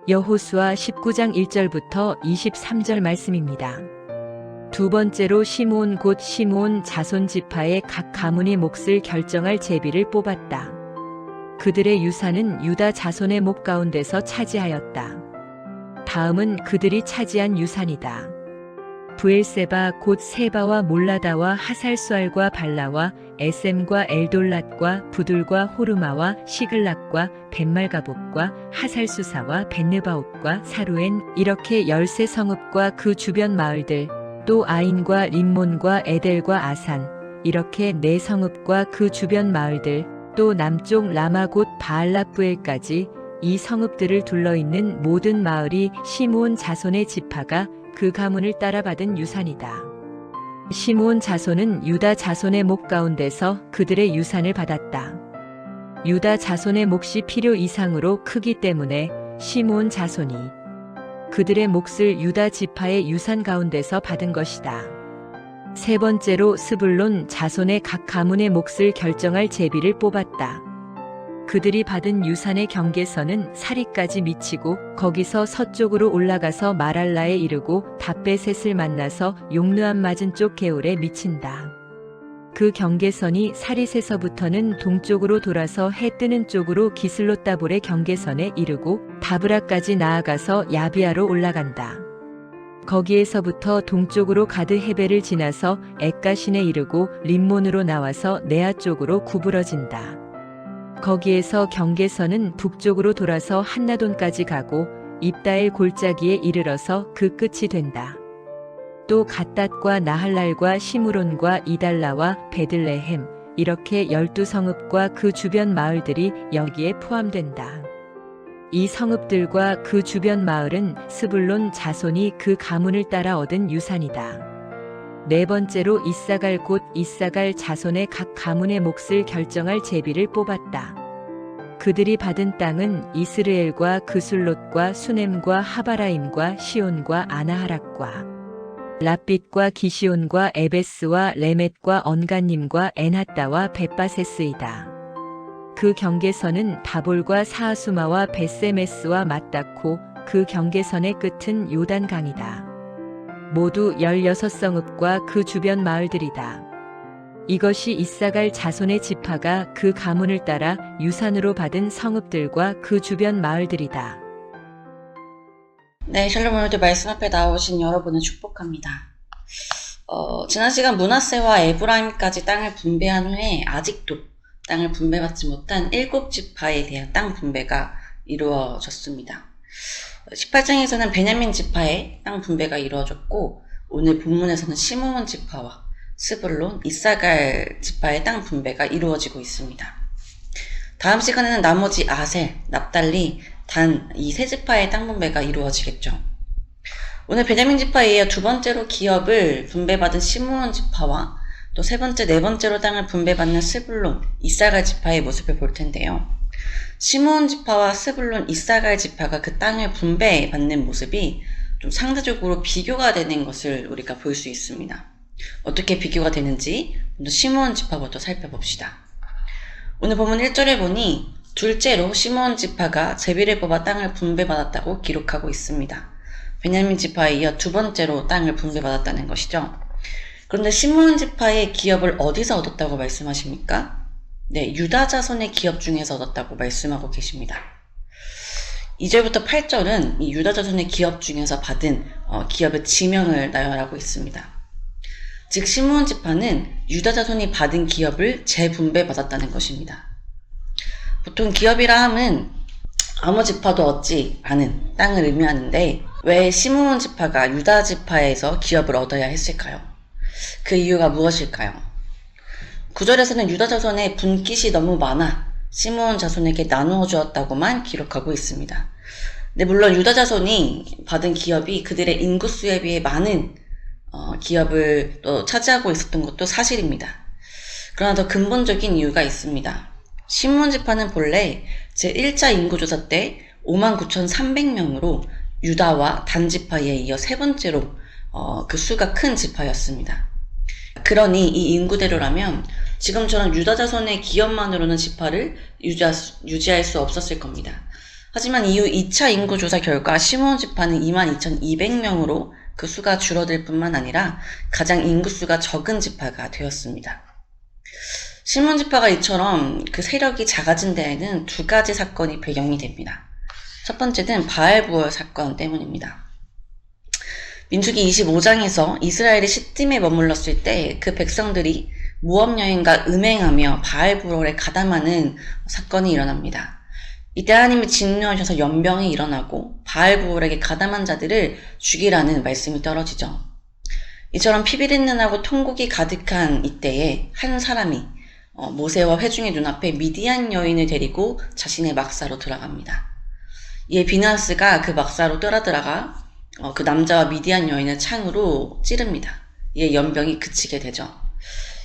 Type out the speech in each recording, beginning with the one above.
여호수아 19장 1절부터 23절 말씀입니다. 두 번째로 시므온 곧 시므온 자손 지파의 각 가문의 몫을 결정할 제비를 뽑았다. 그들의 유산은 유다 자손의 목 가운데서 차지하였다. 다음은 그들이 차지한 유산이다. 브엘세바 곧 세바와 몰라다와 하살수알과 발라와 에셈과 엘돌랏과 부둘과 호르마와 시글락과 벳말가봇과 하살수사와 벳느바옷과 사루엔 이렇게 13성읍과 그 주변 마을들, 또 아인과 림몬과 에델과 아산 이렇게 4성읍과 그 주변 마을들, 또 남쪽 라마 곧 바알랏부엘까지 이 성읍들을 둘러있는 모든 마을이 시므온 자손의 지파가 그 가문을 따라 받은 유산이다. 시므온 자손은 유다 자손의 목 가운데서 그들의 유산을 받았다. 유다 자손의 몫이 필요 이상으로 크기 때문에 시므온 자손이 그들의 몫을 유다 지파의 유산 가운데서 받은 것이다. 세 번째로 스불론 자손의 각 가문의 몫을 결정할 제비를 뽑았다. 그들이 받은 유산의 경계선은 사리까지 미치고 거기서 서쪽으로 올라가서 마랄라에 이르고 답베셋을 만나서 용르암 맞은 쪽 게울에 미친다. 그 경계선이 사릿에서부터는 동쪽으로 돌아서 해 뜨는 쪽으로 기슬롯다볼의 경계선에 이르고 다브라까지 나아가서 야비아로 올라간다. 거기에서부터 동쪽으로 가드 헤벨을 지나서 엑가신에 이르고 림몬으로 나와서 네아 쪽으로 구부러진다. 거기에서 경계선은 북쪽으로 돌아서 한나돈까지 가고 입다엘 골짜기에 이르러서 그 끝이 된다. 또 갓닷과 나할랄과 시므론과 이달라와 베들레헴 이렇게 12성읍과 그 주변 마을들이 여기에 포함된다. 이 성읍들과 그 주변 마을은 스불론 자손이 그 가문을 따라 얻은 유산이다. 네 번째로 이사갈 곧 이사갈 자손의 각 가문의 몫을 결정할 제비를 뽑았다. 그들이 받은 땅은 이스르엘과 그술롯과 수넴과 하바라임과 시온과 아나하락과 랍빗과 기시온과 에베스와 레멧과 언간님과 엔하따와 벳바세스이다. 그 경계선은 다볼과 사하수마와 벳세메스와 맞닿고 그 경계선의 끝은 요단강이다. 모두 16성읍과 그 주변 마을들이다. 이것이 이사갈 자손의 지파가 그 가문을 따라 유산으로 받은 성읍들과 그 주변 마을들이다. 네, 샬롬 오늘도 말씀 앞에 나오신 여러분을 축복합니다. 지난 시간 므낫세와 에브라임까지 땅을 분배한 후에 아직도 땅을 분배받지 못한 7지파에 대한 땅 분배가 이루어졌습니다. 18장에서는 베냐민 지파의 땅 분배가 이루어졌고 오늘 본문에서는 시므온 지파와 스불론, 이사갈 지파의 땅 분배가 이루어지고 있습니다. 다음 시간에는 나머지 아셀, 납달리, 단 이 세 지파의 땅 분배가 이루어지겠죠. 오늘 베냐민 지파에 이어 두 번째로 기업을 분배받은 시므온 지파와 또 세 번째, 네 번째로 땅을 분배받는 스불론, 이사갈 지파의 모습을 볼 텐데요. 시므온 지파와 스불론, 이사갈 지파가 그 땅을 분배받는 모습이 좀 상대적으로 비교가 되는 것을 우리가 볼 수 있습니다. 어떻게 비교가 되는지 시므온 지파부터 살펴봅시다. 오늘 본문 1절에 보니 둘째로 시므온 지파가 제비를 뽑아 땅을 분배받았다고 기록하고 있습니다. 베냐민 지파에 이어 두 번째로 땅을 분배받았다는 것이죠. 그런데 시므온 지파의 기업을 어디서 얻었다고 말씀하십니까? 네, 유다 자손의 기업 중에서 얻었다고 말씀하고 계십니다. 2절부터 8절은 이 유다 자손의 기업 중에서 받은 기업의 지명을 나열하고 있습니다. 즉 시므온 지파는 유다 자손이 받은 기업을 재분배받았다는 것입니다. 보통 기업이라 함은 아무 지파도 얻지 않은 땅을 의미하는데 왜 시므온 지파가 유다 지파에서 기업을 얻어야 했을까요? 그 이유가 무엇일까요? 9절에서는 유다 자손의 분깃이 너무 많아 시므온 자손에게 나누어 주었다고만 기록하고 있습니다. 근데 물론 유다 자손이 받은 기업이 그들의 인구수에 비해 많은 기업을 또 차지하고 있었던 것도 사실입니다. 그러나 더 근본적인 이유가 있습니다. 시므온 지파는 본래 제1차 인구조사 때 59,300명으로 유다와 단 지파에 이어 세 번째로 그 수가 큰 지파였습니다. 그러니 이 인구대로라면 지금처럼 유다 자손의 기업만으로는 지파를 유지할 수 없었을 겁니다. 하지만 이후 2차 인구조사 결과 시므온 지파는 22,200명으로 그 수가 줄어들 뿐만 아니라 가장 인구수가 적은 지파가 되었습니다. 시므온 지파가 이처럼 그 세력이 작아진 데에는 두 가지 사건이 배경이 됩니다. 첫 번째는 바알부얼 사건 때문입니다. 민수기 25장에서 이스라엘이 시딤에 머물렀을 때 그 백성들이 모험여행과 음행하며 바알부얼에 가담하는 사건이 일어납니다. 이때 하나님이 진노하셔서 연병이 일어나고 바알부얼에게 가담한 자들을 죽이라는 말씀이 떨어지죠. 이처럼 피비린내나고 통곡이 가득한 이때에 한 사람이 모세와 회중의 눈앞에 미디안 여인을 데리고 자신의 막사로 들어갑니다. 이에 비나스가 그 막사로 뛰어들어가 그 남자와 미디안 여인을 창으로 찌릅니다. 이에 연병이 그치게 되죠.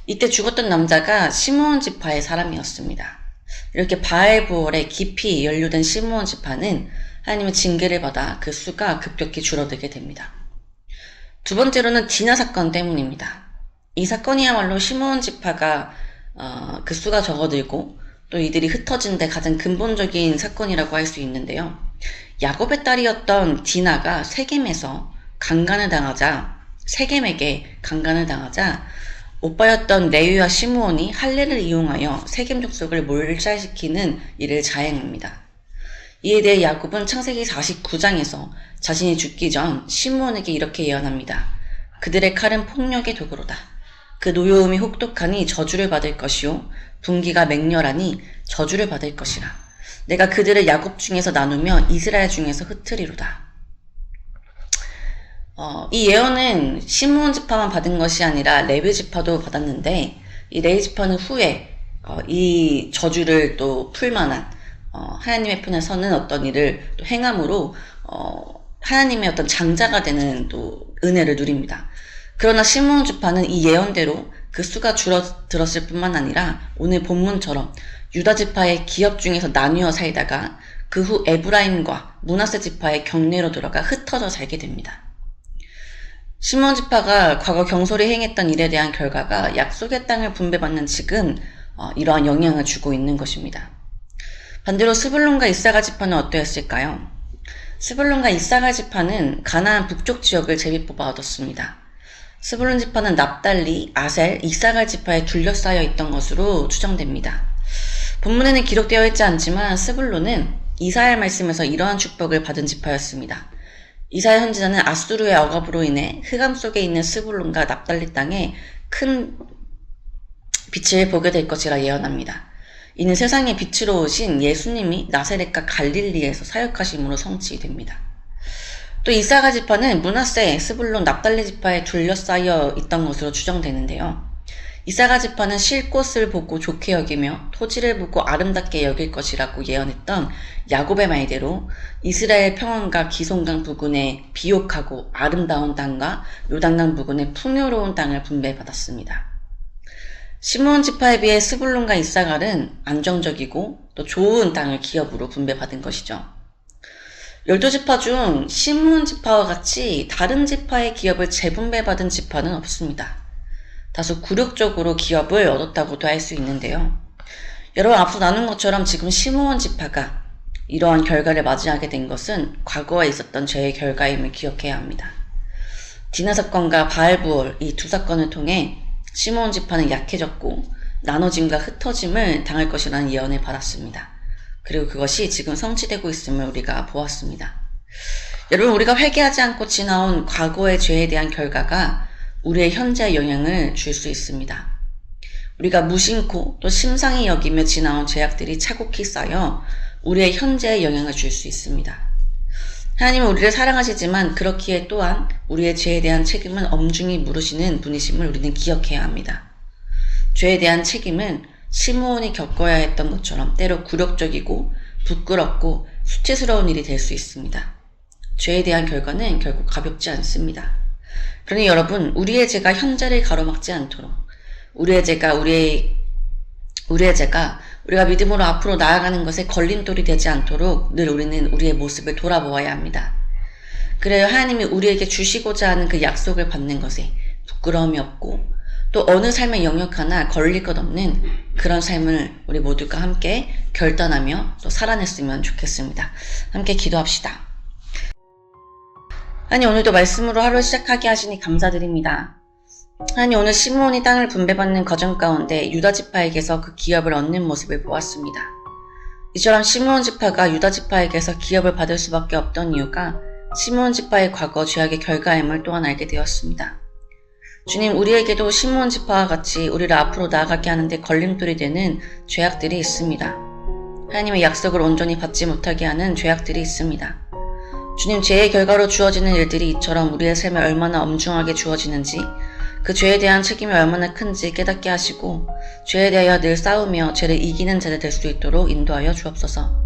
이때 죽었던 남자가 시므온 지파의 사람이었습니다. 이렇게 바알부얼에 깊이 연루된 시므온 지파는 하나님의 징계를 받아 그 수가 급격히 줄어들게 됩니다. 두 번째로는 디나 사건 때문입니다. 이 사건이야말로 시므온 지파가 그 수가 적어들고 또 이들이 흩어진 데 가장 근본적인 사건이라고 할 수 있는데요. 야곱의 딸이었던 디나가 세겜에서 세겜에게 강간을 당하자 오빠였던 레위와 시므온이 할례를 이용하여 세겜 족속을 몰살시키는 일을 자행합니다. 이에 대해 야곱은 창세기 49장에서 자신이 죽기 전 시므온에게 이렇게 예언합니다. 그들의 칼은 폭력의 도구로다. 그 노여움이 혹독하니 저주를 받을 것이요 분기가 맹렬하니 저주를 받을 것이라. 내가 그들을 야곱 중에서 나누며 이스라엘 중에서 흩으리로다. 이 예언은 시므온 지파만 받은 것이 아니라 레위 지파도 받았는데 이 레위 지파는 후에 이 저주를 또 풀만한 하나님의 편에 서는 어떤 일을 또 행함으로 하나님의 어떤 장자가 되는 또 은혜를 누립니다. 그러나 시므온 지파는 이 예언대로 그 수가 줄어들었을 뿐만 아니라 오늘 본문처럼 유다 지파의 기업 중에서 나뉘어 살다가 그 후 에브라임과 므낫세 지파의 경내로 들어가 흩어져 살게 됩니다. 시므온 지파가 과거 경솔히 행했던 일에 대한 결과가 약속의 땅을 분배받는 지금 이러한 영향을 주고 있는 것입니다. 반대로 스불론과 이사갈 지파는 어떠했을까요? 스불론과 이사갈 지파는 가나안 북쪽 지역을 제비뽑아 얻었습니다. 스불론 지파는 납달리, 아셀, 이사갈 지파에 둘러싸여 있던 것으로 추정됩니다. 본문에는 기록되어 있지 않지만 스불론은 이사야의 말씀에서 이러한 축복을 받은 지파였습니다. 이사야 선지자는 아수르의 억압으로 인해 흑암 속에 있는 스불론과 납달리 땅에 큰 빛을 보게 될 것이라 예언합니다. 이는 세상의 빛으로 오신 예수님이 나사렛과 갈릴리에서 사역하심으로 성취됩니다. 또 이사갈 지파는 므낫세, 스불론, 납달리 지파에 둘러싸여 있던 것으로 추정되는데요. 이사갈 지파는 쉴 곳을 보고 좋게 여기며 토지를 보고 아름답게 여길 것이라고 예언했던 야곱의 말대로 이스라엘 평원과 기송강 부근의 비옥하고 아름다운 땅과 요단강 부근의 풍요로운 땅을 분배받았습니다. 시므온 지파에 비해 스불론과 이사갈은 안정적이고 또 좋은 땅을 기업으로 분배받은 것이죠. 12지파 중 시므온 지파와 같이 다른 지파의 기업을 재분배받은 지파는 없습니다. 다소 굴욕적으로 기업을 얻었다고도 할 수 있는데요. 여러분 앞서 나눈 것처럼 지금 시므온 지파가 이러한 결과를 맞이하게 된 것은 과거에 있었던 죄의 결과임을 기억해야 합니다. 디나 사건과 바알부얼 이 두 사건을 통해 시므온 지파는 약해졌고 나눠짐과 흩어짐을 당할 것이라는 예언을 받았습니다. 그리고 그것이 지금 성취되고 있음을 우리가 보았습니다. 여러분 우리가 회개하지 않고 지나온 과거의 죄에 대한 결과가 우리의 현재에 영향을 줄 수 있습니다. 우리가 무심코 또 심상히 여기며 지나온 죄악들이 차곡히 쌓여 우리의 현재에 영향을 줄 수 있습니다. 하나님은 우리를 사랑하시지만 그렇기에 또한 우리의 죄에 대한 책임은 엄중히 물으시는 분이심을 우리는 기억해야 합니다. 죄에 대한 책임은 시므온이 겪어야 했던 것처럼 때로 굴욕적이고 부끄럽고 수치스러운 일이 될 수 있습니다. 죄에 대한 결과는 결국 가볍지 않습니다. 그러니 여러분, 우리의 죄가 현재를 가로막지 않도록, 우리의 죄가 우리가 믿음으로 앞으로 나아가는 것에 걸림돌이 되지 않도록 늘 우리는 우리의 모습을 돌아보아야 합니다. 그래야 하나님이 우리에게 주시고자 하는 그 약속을 받는 것에 부끄러움이 없고 또 어느 삶의 영역 하나 걸릴 것 없는 그런 삶을 우리 모두가 함께 결단하며 또 살아냈으면 좋겠습니다. 함께 기도합시다. 하나님, 오늘도 말씀으로 하루 시작하게 하시니 감사드립니다. 하나님, 오늘 시므온이 땅을 분배받는 과정 가운데 유다 지파에게서 그 기업을 얻는 모습을 보았습니다. 이처럼 시므온 지파가 유다 지파에게서 기업을 받을 수밖에 없던 이유가 시므온 지파의 과거 죄악의 결과임을 또한 알게 되었습니다. 주님, 우리에게도 시므온 지파와 같이 우리를 앞으로 나아가게 하는데 걸림돌이 되는 죄악들이 있습니다. 하나님의 약속을 온전히 받지 못하게 하는 죄악들이 있습니다. 주님, 죄의 결과로 주어지는 일들이 이처럼 우리의 삶에 얼마나 엄중하게 주어지는지, 그 죄에 대한 책임이 얼마나 큰지 깨닫게 하시고 죄에 대하여 늘 싸우며 죄를 이기는 자들 될 수 있도록 인도하여 주옵소서.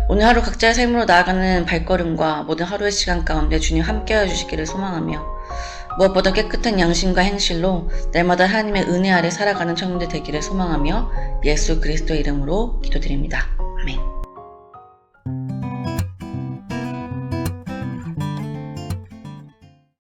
오늘 하루 각자의 삶으로 나아가는 발걸음과 모든 하루의 시간 가운데 주님 함께하여 주시기를 소망하며 무엇보다 깨끗한 양심과 행실로 날마다 하나님의 은혜 아래 살아가는 청년들 되기를 소망하며 예수 그리스도의 이름으로 기도드립니다. 아멘.